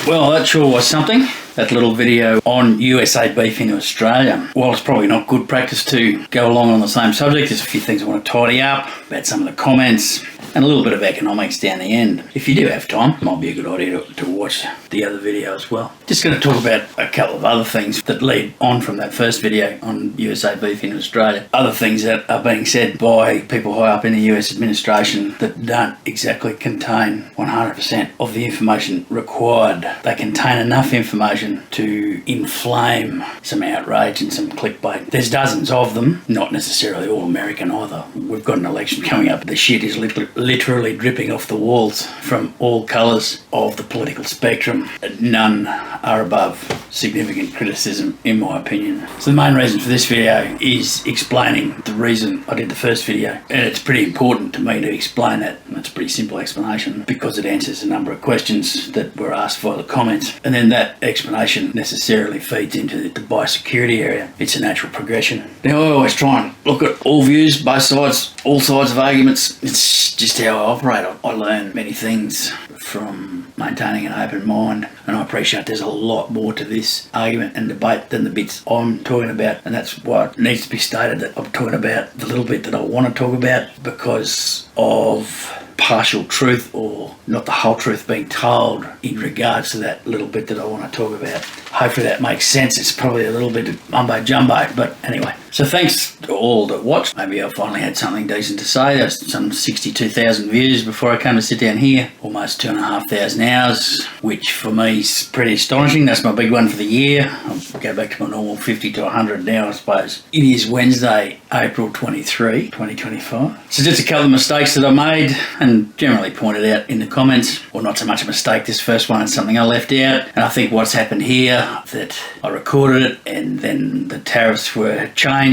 Well, that sure was something. That little video on USA beef into Australia. While it's probably not good practice to go along on the same subject, there's a few things I want to tidy up about some of the comments and a little bit of economics down the end. If you do have time, it might be a good idea to watch the other video as well. Just going to talk about a couple of other things that lead on from that first video on USA beef in Australia. Other things that are being said by people high up in the US administration that don't exactly contain 100% of the information required. They contain enough information to inflame some outrage and some clickbait. There's dozens of them, not necessarily all American either. We've got an election coming up. The shit is literally dripping off the walls from all colours of the political spectrum. None are above significant criticism, in my opinion. So the main reason for this video is explaining the reason I did the first video. And it's pretty important to me to explain that. And it's a pretty simple explanation because it answers a number of questions that were asked via the comments. And then that explanation necessarily feeds into the biosecurity area. It's a natural progression. Now, I always try and look at all views, both sides, all sides of arguments. It's just how I operate. I learn many things from maintaining an open mind, and I appreciate there's a lot more to this argument and debate than the bits I'm talking about, and that's why it needs to be stated that I'm talking about the little bit that I want to talk about because of partial truth or not the whole truth being told in regards to that little bit that I want to talk about. Hopefully that makes sense. It's probably a little bit mumbo jumbo, but anyway. So thanks to all that watched. Maybe I finally had something decent to say. There's some 62,000 views before I came to sit down here. Almost 2,500 hours, which for me is pretty astonishing. That's my big one for the year. I'll go back to my normal 50 to 100 now, I suppose. It is Wednesday, April 23, 2025. So just a couple of mistakes that I made and generally pointed out in the comments. Well, not so much a mistake. This first one is something I left out. And I think what's happened here, that I recorded it and then the tariffs were changed.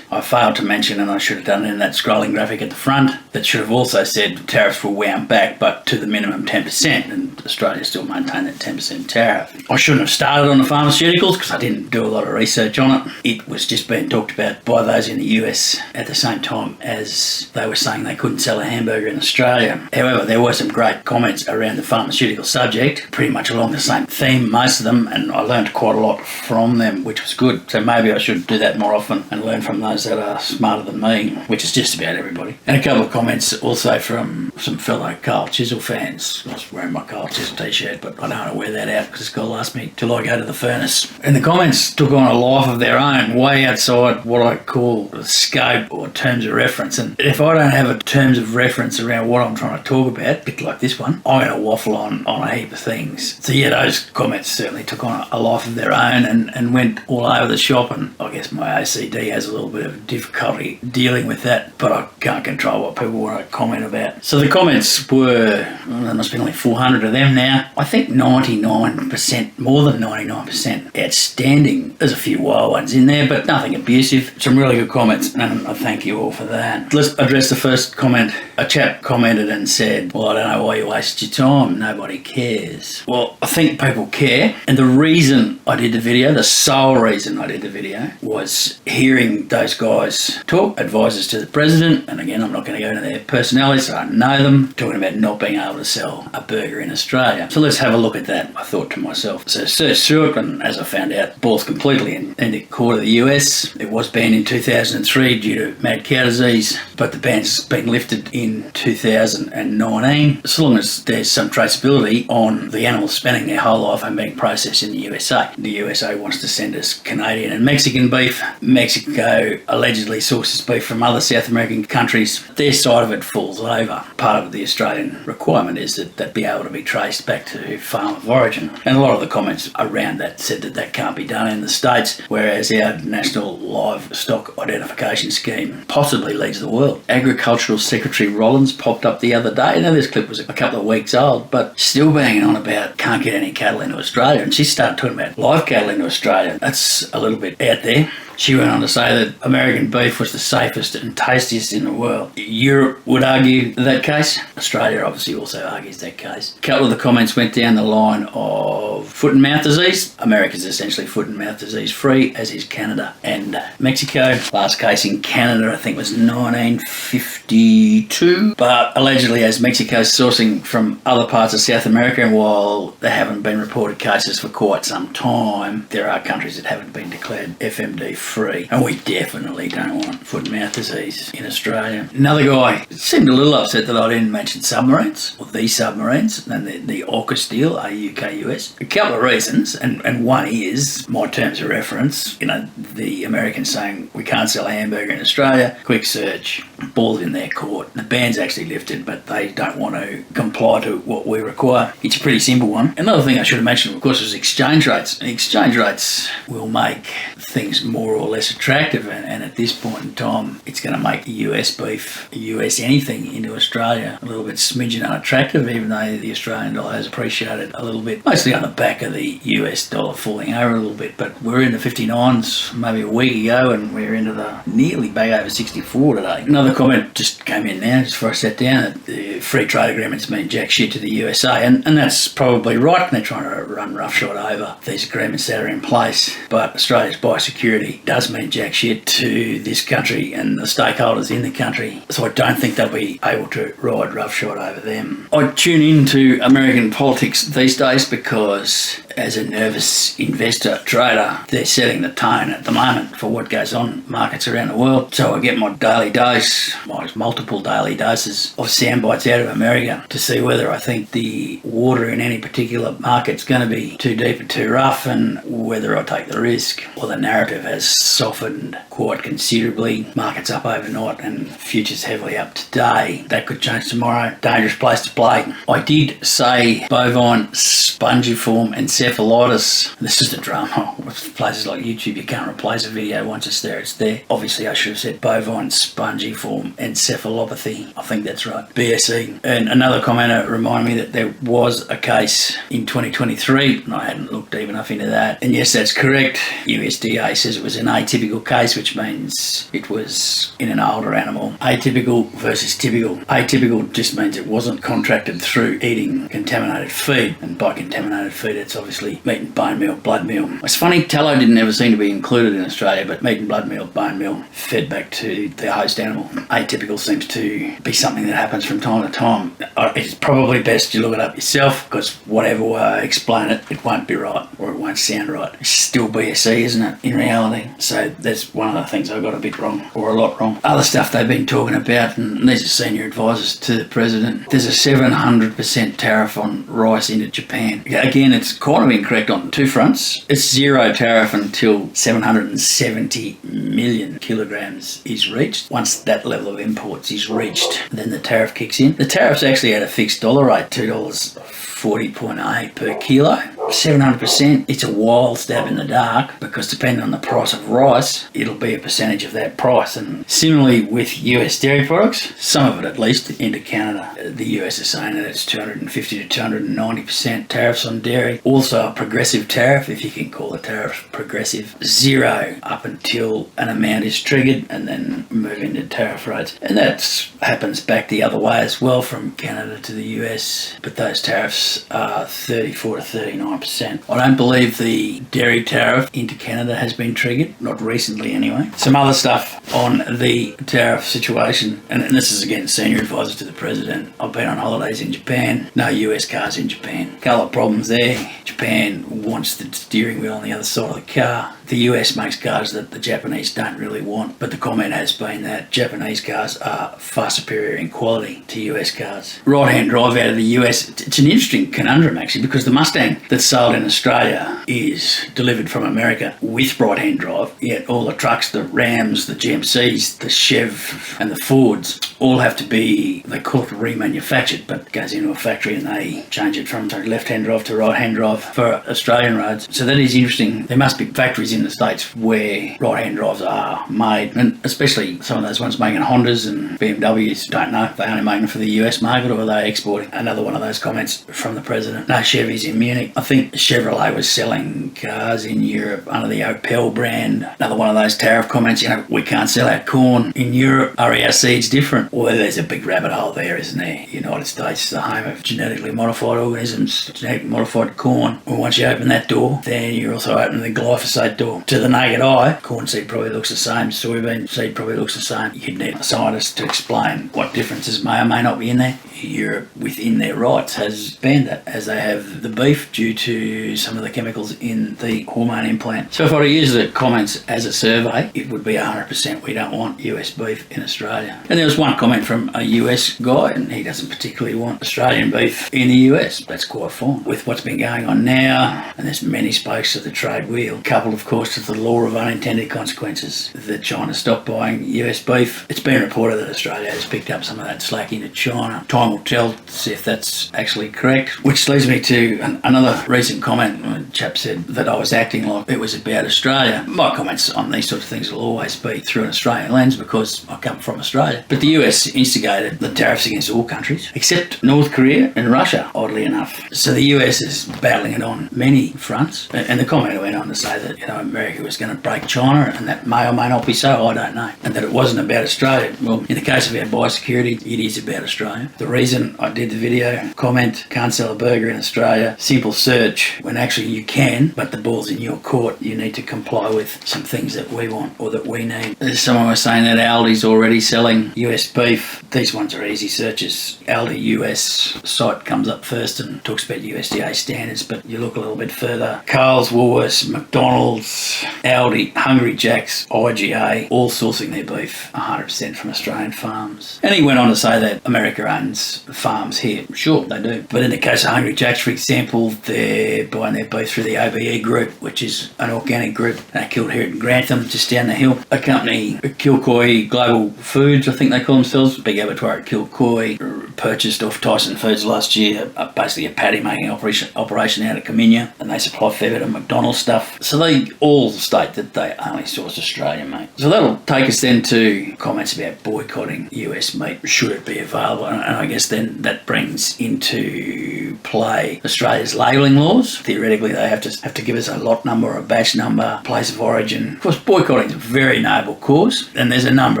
I failed to mention, and I should have done it in that scrolling graphic at the front, that should have also said tariffs were wound back, but to the minimum 10%, and Australia still maintained that 10% tariff. I shouldn't have started on the pharmaceuticals because I didn't do a lot of research on it. It was just being talked about by those in the US at the same time as they were saying they couldn't sell a hamburger in Australia. However, there were some great comments around the pharmaceutical subject, pretty much along the same theme, most of them, and I learned quite a lot from them, which was good. So maybe I should do that more often and learn from those that are smarter than me, which is just about everybody. And a couple of comments also from some fellow Carl Chisel fans. I was wearing my Carl Chisel t-shirt, but I don't want to wear that out because it's going to last me till I go to the furnace. And the comments took on a life of their own, way outside what I call the scope or terms of reference. And if I don't have a terms of reference around what I'm trying to talk about, a bit like this one, I'm going to waffle on a heap of things. So yeah, those comments certainly took on a life of their own and went all over the shop, and I guess my OCD has a little bit of difficulty dealing with that, but I can't control what people want to comment about. So the comments were, there must be only 400 of them now. I think 99%, more than 99% outstanding. There's a few wild ones in there, but nothing abusive. Some really good comments, and I thank you all for that. Let's address the first comment. A chap commented and said, well, I don't know why you wasted your time. Nobody cares. Well, I think people care, and the reason I did the video, the sole reason I did the video, was hearing those guys talk, advisors to the president, and again, I'm not going to go into their personalities, I don't know them, talking about not being able to sell a burger in Australia. So let's have a look at that, I thought to myself. So searched through it, and as I found out, the ball's completely in the court of the US. It was banned in 2003 due to mad cow disease, but the ban's been lifted in 2019, so long as there's some traceability on the animals spending their whole life and being processed in the USA. The USA wants to send us Canadian and Mexican beef. Mexico allegedly sources beef from other South American countries. Their side of it falls over. Part of the Australian requirement is that that be able to be traced back to farm of origin. And a lot of the comments around that said that that can't be done in the States, whereas our National Livestock Identification Scheme possibly leads the world. Agricultural Secretary Rollins popped up the other day. Now this clip was a couple of weeks old, but still banging on about can't get any cattle into Australia. And she started talking about live cattle into Australia. That's a little bit out there. She went on to say that American beef was the safest and tastiest in the world. Europe would argue that case. Australia obviously also argues that case. A couple of the comments went down the line of foot and mouth disease. America's essentially foot and mouth disease free, as is Canada and Mexico. Last case in Canada, I think, was 1952. But allegedly, as Mexico's sourcing from other parts of South America, and while there haven't been reported cases for quite some time, there are countries that haven't been declared FMD free. And we definitely don't want foot and mouth disease in Australia. Another guy seemed a little upset that I didn't mention submarines, or the submarines, and the AUKUS deal, AUKUS. A couple of reasons, and one is my terms of reference. The Americans saying we can't sell a hamburger in Australia. Quick search, ball's in their court. The ban's actually lifted, but they don't want to comply to what we require. It's a pretty simple one. Another thing I should have mentioned, of course, was exchange rates. And exchange rates will make things more or less attractive, and at this point in time, it's going to make US beef, US anything into Australia a little bit smidgen unattractive, even though the Australian dollar has appreciated a little bit, mostly on the back of the US dollar falling over a little bit. But we're in the 59s maybe a week ago, and we're into the nearly back over 64 today. Another comment just came in now, just before I sat down, that the free trade agreements mean jack shit to the USA, and that's probably right, and they're trying to run roughshod over these agreements that are in place. But Australia's biosecurity does mean jack shit to this country and the stakeholders in the country, so I don't think they'll be able to ride roughshod over them. I tune into American politics these days because, as a nervous investor trader, they're setting the tone at the moment for what goes on in markets around the world. So I get my daily dose, my multiple daily doses of sound bites out of America to see whether I think the water in any particular market's going to be too deep or too rough, and whether I take the risk. Well, the narrative has softened quite considerably. Markets up overnight and futures heavily up today. That could change tomorrow. Dangerous place to play. I did say bovine spongiform encephalitis. This is the drama. With places like YouTube, you can't replace a video. Once it's there, it's there. Obviously, I should have said bovine spongiform encephalopathy. I think that's right. BSE. And another commenter reminded me that there was a case in 2023, and I hadn't looked deep enough into that. And yes, that's correct. USDA says it was an atypical case, which means it was in an older animal. Atypical versus typical. Atypical just means it wasn't contracted through eating contaminated feed, and by contaminated feed, it's obviously meat and bone meal, blood meal. It's funny, tallow didn't ever seem to be included in Australia, but meat and blood meal, bone meal, fed back to the host animal. Atypical seems to be something that happens from time to time. It's probably best you look it up yourself, because whatever way I explain it, it won't be right, or it won't sound right. It's still BSE, isn't it, in reality? So that's one of the things I got a bit wrong, or a lot wrong. Other stuff they've been talking about, and these are senior advisors to the president, there's a 700% tariff on rice into Japan. Again, it's kind of incorrect on two fronts. It's zero tariff until 770 million kilograms is reached. Once that level of imports is reached, then the tariff kicks in. The tariff's actually at a fixed dollar rate, $2.40.8 per kilo. 700%, it's a wild stab in the dark, because depending on the price of rice, it'll be a percentage of that price. And similarly with US dairy products, some of it at least, into Canada. The US is saying that it's 250 to 290% tariffs on dairy. Also a progressive tariff, if you can call a tariff progressive. Zero up until an amount is triggered, and then move into tariff rates. And that happens back the other way as well, from Canada to the US, but those tariffs are 34 to 39%. I don't believe the dairy tariff into Canada has been triggered, not recently anyway. Some other stuff on the tariff situation, and this is again senior advisor to the president. I've been on holidays in Japan, no US cars in Japan. A couple of problems there. Japan wants the steering wheel on the other side of the car. The US makes cars that the Japanese don't really want, but the comment has been that Japanese cars are far superior in quality to US cars. Right-hand drive out of the US, it's an interesting conundrum actually, because the Mustang that's sold in Australia is delivered from America with right-hand drive, yet all the trucks, the Rams, the GMCs, the Chev and the Fords all have to be, they call it remanufactured, but it goes into a factory and they change it from left-hand drive to right-hand drive for Australian roads. So that is interesting. There must be factories in the States where right-hand drives are made, and especially some of those ones making Hondas and BMWs. Don't know if they only make them for the US market or are they exporting. Another one of those comments from the president. No Chevys in Munich. I think Chevrolet was selling cars in Europe under the Opel brand. Another one of those tariff comments, we can't sell our corn in Europe. Are our seeds different? Well, there's a big rabbit hole there, isn't there? The United States is the home of genetically modified organisms, genetically modified corn. Well, once you open that door, then you're also opening the glyphosate door. To the naked eye, corn seed probably looks the same, soybean seed probably looks the same. You'd need a scientist to explain what differences may or may not be in there. Europe, within their rights, has banned that, as they have the beef, due to some of the chemicals in the hormone implant. So if I were to use the comments as a survey, it would be 100% we don't want US beef in Australia. And there was one comment from a US guy, and he doesn't particularly want Australian beef in the US. That's quite fine. With what's been going on now, and there's many spokes of the trade wheel, coupled of course to the law of unintended consequences, that China stopped buying US beef. It's been reported that Australia has picked up some of that slack into China. Time will tell to see if that's actually correct. Which leads me to another recent comment. A chap said that I was acting like it was about Australia. My comments on these sorts of things will always be through an Australian lens because I come from Australia. But the US instigated the tariffs against all countries except North Korea and Russia, oddly enough. So the US is battling it on many fronts. And the comment went on to say that America was going to break China, and that may or may not be so, I don't know. And that it wasn't about Australia. Well, in the case of our biosecurity, it is about Australia. The reason I did the video, comment, can't sell a burger in Australia, simple search, when actually you can, but the ball's in your court. You need to comply with some things that we want or that we need. There's someone was saying that Aldi's already selling US beef. These ones are easy searches. Aldi US site comes up first and talks about USDA standards, but you look a little bit further. Coles, Woolworths, McDonald's, Aldi, Hungry Jack's, IGA, all sourcing their beef 100% from Australian farms. And he went on to say that America owns farms here. Sure, they do. But in the case of Hungry Jack's, for example, they're buying their beef through the OBE group, which is an organic group killed here at Grantham, just down the hill. A company, Kilcoy Global Foods, I think they call themselves, big abattoir at Kilcoy, purchased off Tyson Foods last year, basically a patty making operation out of Caminia, and they supply a fair bit of McDonald's stuff. So they all state that they only source Australian meat. So that'll take us then to comments about boycotting US meat, should it be available, and I guess then that brings into play Australia's labelling laws. Theoretically, they have to give us a lot number or a batch number, place of origin. Of course, boycotting is a very noble cause, and there's a number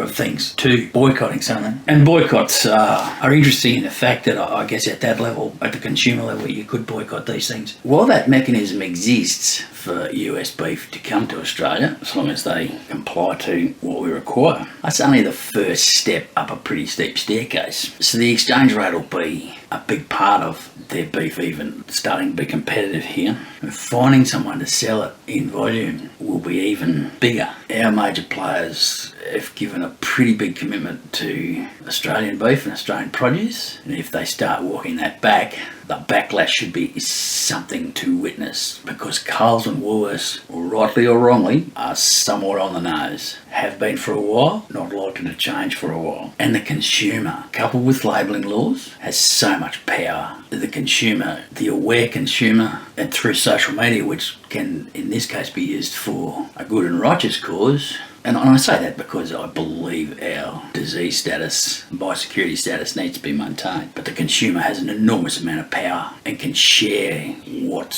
of things to boycotting something. And boycotts are interesting in the fact that I guess at that level, at the consumer level, you could boycott these things. While that mechanism exists for US beef to come to Australia, as long as they comply to what we require, that's only the first step up a pretty steep staircase. So the exchange rate will be a big part of their beef even starting to be competitive here. And finding someone to sell it in volume will be even bigger. Our major players have given a pretty big commitment to Australian beef and Australian produce, and if they start walking that back, the backlash should be something to witness, because Coles and Woolworths, rightly or wrongly, are somewhat on the nose. Have been for a while, not likely to change for a while. And the consumer, coupled with labelling laws, has so much power. The consumer, the aware consumer, and through social media, which can in this case be used for a good and righteous cause. And I say that because I believe our disease status, biosecurity status, needs to be maintained. But the consumer has an enormous amount of power and can share what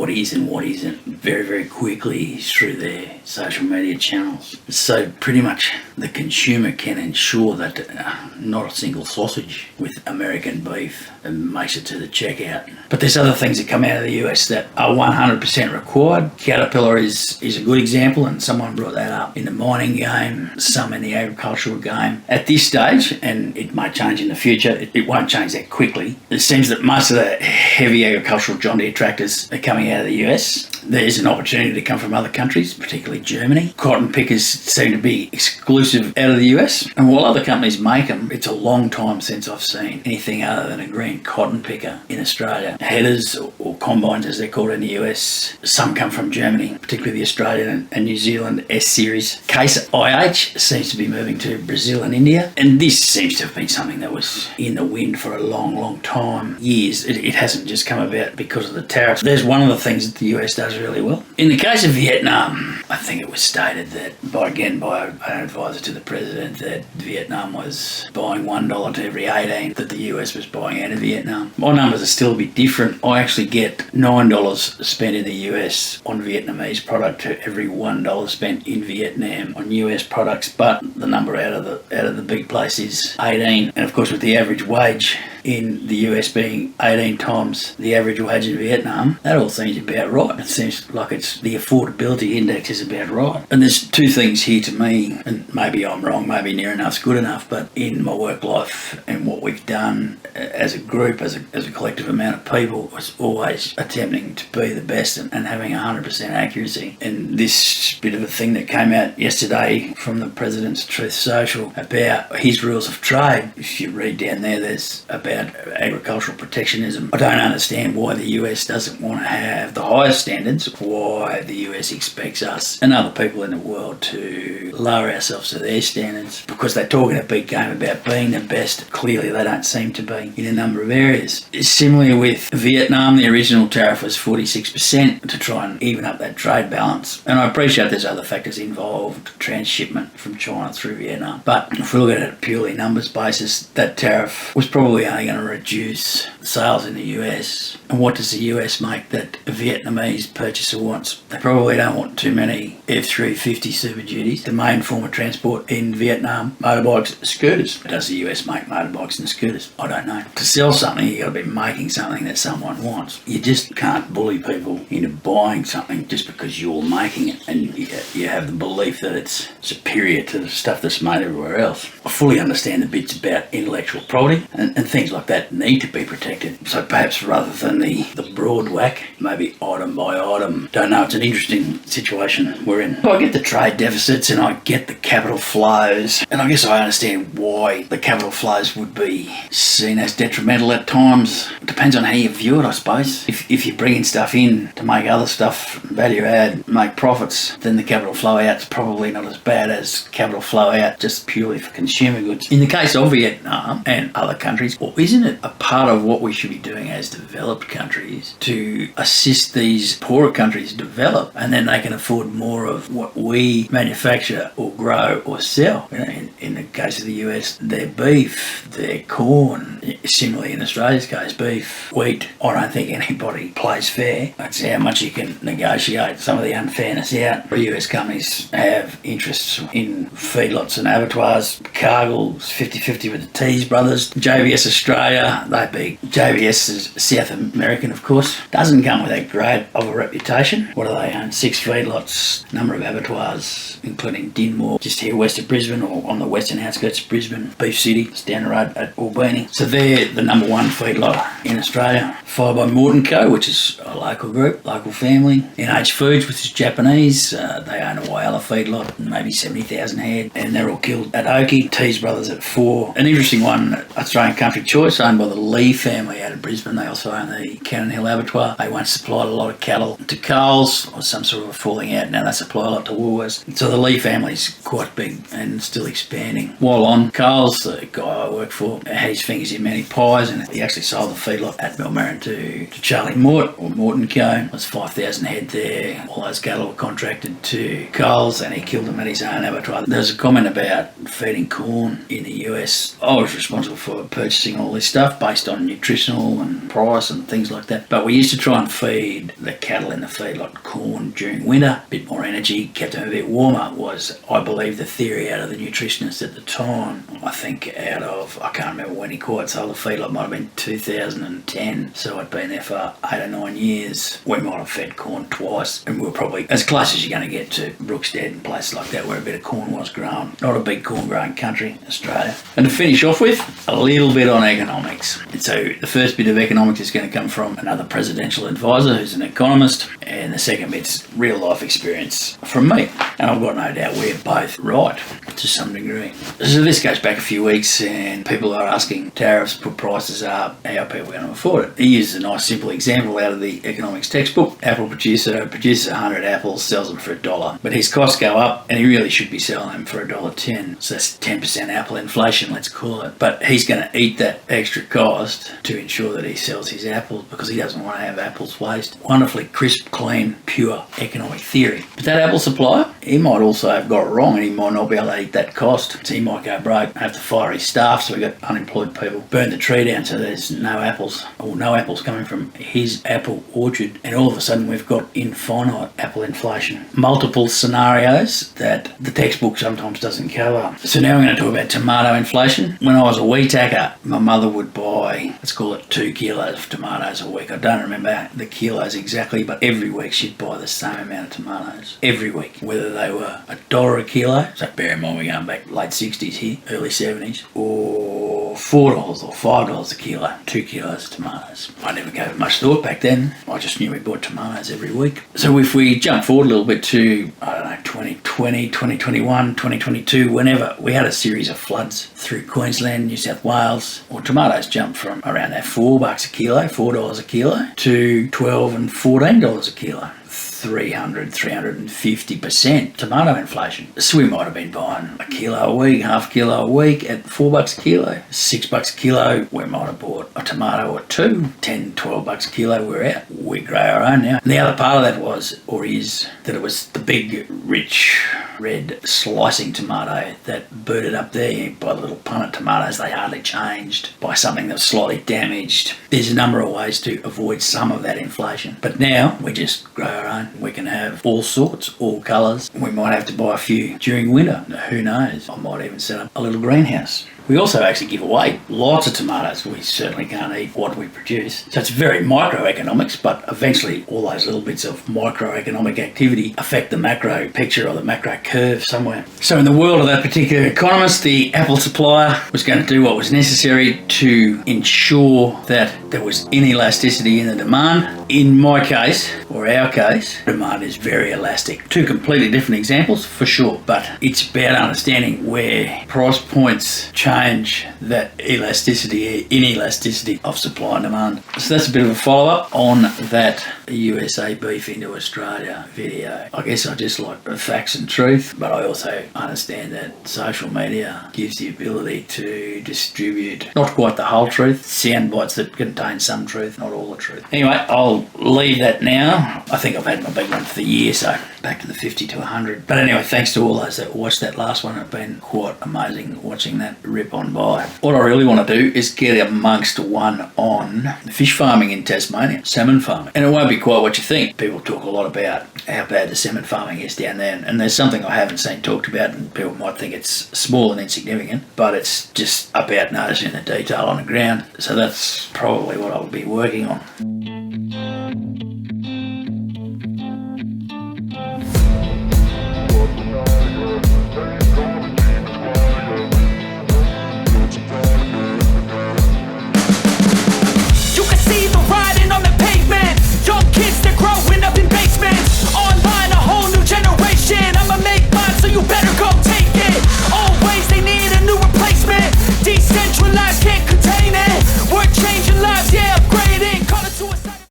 is and what isn't very, very quickly through their social media channels. So pretty much the consumer can ensure that not a single sausage with American beef makes it to the checkout. But there's other things that come out of the US that are 100% required. Caterpillar is a good example, and someone brought that up in the mining game, some in the agricultural game. At this stage, and it may change in the future, it won't change that quickly. It seems that most of the heavy agricultural John Deere tractors are coming out of the US. There's an opportunity to come from other countries, particularly Germany. Cotton pickers seem to be exclusive out of the US, and while other companies make them, it's a long time since I've seen anything other than a green cotton picker in Australia. Headers or combines, as they're called in the US, some come from Germany, particularly the Australian and New Zealand S-Series. case of IH seems to be moving to Brazil and India, and this seems to have been something that was in the wind for a long time, years. It hasn't just come about because of the tariffs. There's one of the things that the US does really well. In the case of Vietnam, I think it was stated that by an advisor to the president that Vietnam was buying $1 to every 18 that the US was buying out of Vietnam. My numbers are still a bit different. I actually get $9 spent in the US on Vietnamese product to every $1 spent in Vietnam on US products, but the number out of the big place is 18, and of course with the average wage in the US being 18 times the average wage in Vietnam, that all seems about right. It seems like it's the affordability index is about right. And there's two things here to me, and maybe I'm wrong, maybe near enough's good enough, but in my work life and what we've done as a group, as a collective amount of people, was always attempting to be the best and having 100% accuracy. And this bit of a thing that came out yesterday from the President's Truth Social about his rules of trade, if you read down there, there's about agricultural protectionism. I don't understand why the US doesn't want to have the highest standards, why the US expects us and other people in the world to lower ourselves to their standards, because they're talking a big game about being the best. Clearly they don't seem to be in a number of areas. Similarly with Vietnam, the original tariff was 46% to try and even up that trade balance, and I appreciate there's other factors involved, transshipment from China through Vietnam, but if we look at it a purely numbers basis, that tariff was probably only going to reduce sales in the US. And what does the US make that a Vietnamese purchaser wants? They probably don't want too many F-350 Super Duties. The main form of transport in Vietnam, motorbikes, scooters. Does the US make motorbikes and scooters? I don't know. To sell something, you've got to be making something that someone wants. You just can't bully people into buying something just because you're making it and you have the belief that it's superior to the stuff that's made everywhere else. I fully understand the bits about intellectual property and things like that need to be protected. So perhaps rather than the broad whack, maybe item by item. Don't know, it's an interesting situation we're in. I get the trade deficits and I get the capital flows, and I guess I understand why the capital flows would be seen as detrimental at times. It depends on how you view it, I suppose. If you're bringing stuff in to make other stuff value add, make profits, then the capital flow out's probably not as bad as capital flow out just purely for consumer goods. In the case of Vietnam and other countries, or isn't it a part of what we should be doing as developed countries to assist these poorer countries develop, and then they can afford more of what we manufacture or grow or sell? You know, in the case of the US, their beef, their corn, similarly in Australia's case, beef, wheat. I don't think anybody plays fair. That's how much you can negotiate some of the unfairness out. US companies have interests in feedlots and abattoirs. Cargill's 50-50 with the Tees brothers. JBS Australia, they big. JBS is South American, of course. Doesn't come with that great of a reputation. What do they own? 6 feedlots, number of abattoirs, including Dinmore, just here west of Brisbane, or on the western outskirts of Brisbane. Beef City, it's down the road at Albany. So they're the number one feedlot in Australia, followed by Morton Co., which is a local group, local family. NH Foods, which is Japanese, they own a Whyalla feedlot, maybe 70,000 head, and they're all killed at Oakey. Tees brothers at 4. An interesting one, Australian Country Choice, owned by the Lee family out of Brisbane. They also own the Cannon Hill Abattoir. They once supplied a lot of cattle to Coles, or some sort of a falling out. Now they supply a lot to Woolworths. So the Lee family's quite big and still expanding. While on Coles, the guy I work for had his fingers in many pies, and he actually sold the feedlot at Belmarin to Charlie Mort, or Morton Co. It was 5,000 head there. All those cattle were contracted to Coles, and he killed them at his own abattoir. There's a comment about feeding corn in the US. I was responsible for purchasing all this stuff based on nutritional and price and things like that. But we used to try and feed the cattle in the feedlot corn during winter. A bit more energy, kept them a bit warmer, was, I believe, the theory out of the nutritionists at the time. I think out of, I can't remember when he quite sold the feedlot, might have been 2010. So I'd been there for 8 or 9 years. We might have fed corn twice, and we were probably as close as you're going to get to Brookstead and places like that where a bit of corn was grown. Not a big corn growing country, Australia. And to finish off with, a little bit on economics. And so the first bit of economics is going to come from another presidential advisor who's an economist, and the second bit's real life experience from me. And I've got no doubt we're both right to some degree. So this goes back a few weeks, and people are asking tariffs put prices up, how are people going to afford it? He uses a nice simple example out of the economics textbook. Apple producer produces 100 apples, sells them for $1, but his costs go up and he really should be selling them for $1.10. So that's 10% apple inflation, let's call it. But he's going to eat that extra cost to ensure that he sells his apples because he doesn't want to have apples waste. Wonderfully crisp, clean, pure economic theory. But that apple supplier, he might also have got it wrong and he might not be able to eat that cost. So he might go broke, have to fire his staff, so we got unemployed people, burn the tree down so there's no apples, or no apples coming from his apple orchard, and all of a sudden we've got infinite apple inflation. Multiple scenarios that the textbook sometimes doesn't cover. So now I'm going to talk about tomato inflation. When I was a wheat hacker, my mother would buy, let's call it 2 kilos of tomatoes a week. I don't remember the kilos exactly, but every week she'd buy the same amount of tomatoes. Every week. Whether they were $1 a kilo, so bear in mind we're going back late 60s here, early 70s, or $4 or $5 a kilo, 2 kilos of tomatoes. I never gave it much thought back then. I just knew we bought tomatoes every week. So if we jump forward a little bit to, I don't know, 2020, 2021, 2022, whenever we had a series of floods through Queensland, New South Wales, well, tomatoes jumped from around that $4 a kilo, $4 a kilo, to $12 and $14 a kilo. 350% tomato inflation. So we might have been buying a kilo a week, half kilo a week at $4 a kilo, $6 a kilo. We might have bought a tomato or two, $10, $12 a kilo. We're out. We grow our own now. And the other part of that was, or is, that it was the big, rich, red slicing tomato that booted up there by the little punnet tomatoes. They hardly changed, by something that was slightly damaged. There's a number of ways to avoid some of that inflation. But now we just grow our own. We can have all sorts, all colours. We might have to buy a few during winter. Who knows? I might even set up a little greenhouse. We also actually give away lots of tomatoes. We certainly can't eat what we produce. So it's very microeconomics, but eventually all those little bits of microeconomic activity affect the macro picture or the macro curve somewhere. So in the world of that particular economist, the apple supplier was going to do what was necessary to ensure that there was inelasticity in the demand. In my case, or our case, demand is very elastic. Two completely different examples for sure, but it's about understanding where price points change that inelasticity of supply and demand. So that's a bit of a follow-up on that USA beef into Australia video. I guess I just like the facts and truth, but I also understand that social media gives the ability to distribute not quite the whole truth, sound bites that contain some truth, not all the truth. Anyway, I'll leave that now. I think I've had my big one for the year, so back to the 50 to 100. But anyway, thanks to all those that watched that last one. It's been quite amazing watching that rip on by. What I really want to do is get amongst one on fish farming in Tasmania, salmon farming. And it won't be quite what you think. People talk a lot about how bad the salmon farming is down there, and there's something I haven't seen talked about, and people might think it's small and insignificant, but it's just about noticing the detail on the ground. So that's probably what I'll be working on.